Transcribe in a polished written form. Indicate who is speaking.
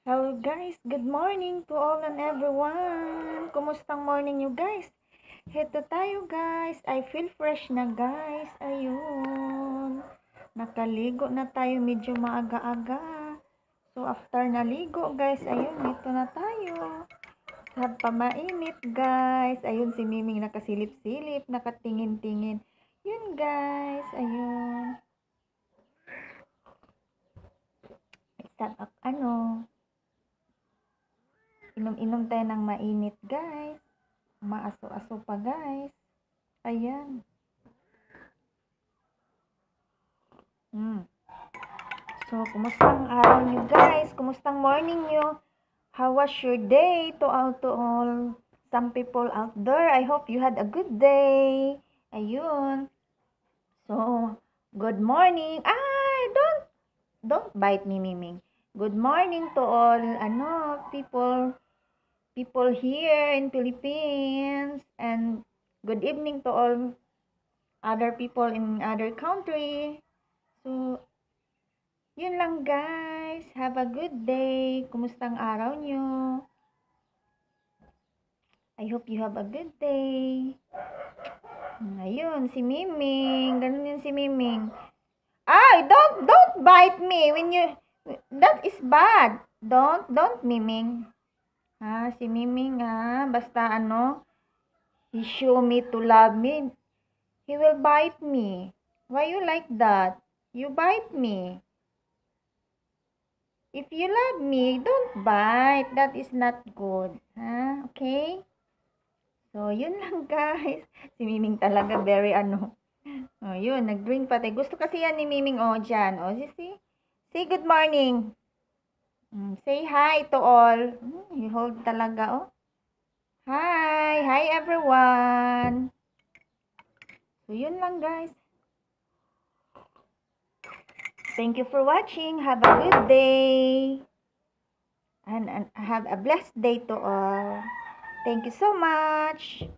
Speaker 1: Hello guys, good morning to all and everyone. Kumustang morning you guys? Heto tayo guys. I feel fresh na guys. Ayun. Nakaligo na tayo medyo maaga-aga. So after naligo guys, ayun, ito na tayo. Sa pamainit guys. Ayun si Miming nakasilip-silip, nakatingin-tingin. Yun guys, ayun. Inom-inom tayo ng mainit, guys. Maaso-aso pa, guys. Ayan. So, kumustang araw nyo, guys? Kumustang morning nyo? How was your day to all some people out there? I hope you had a good day. Ayun. So, good morning. Don't bite me, Miming. Good morning to all, people here in Philippines, and good evening to all other people in other country. So, yun lang guys. Have a good day. Kumustang araw nyo? I hope you have a good day. Ayun, si Miming. Ganun yun si Miming. Don't bite me when you, that is bad. Don't Miming. Si Miming basta he show me to love me, he will bite me. Why you like that? You bite me. If you love me, don't bite. That is not good. Okay? So, yun lang guys. Si Miming talaga very yun, nag-drink pati. Gusto kasi yan ni Miming, dyan. Say good morning. Say hi to all. You hold talaga, Hi everyone. So, yun lang guys. Thank you for watching. Have a good day. And have a blessed day to all. Thank you so much.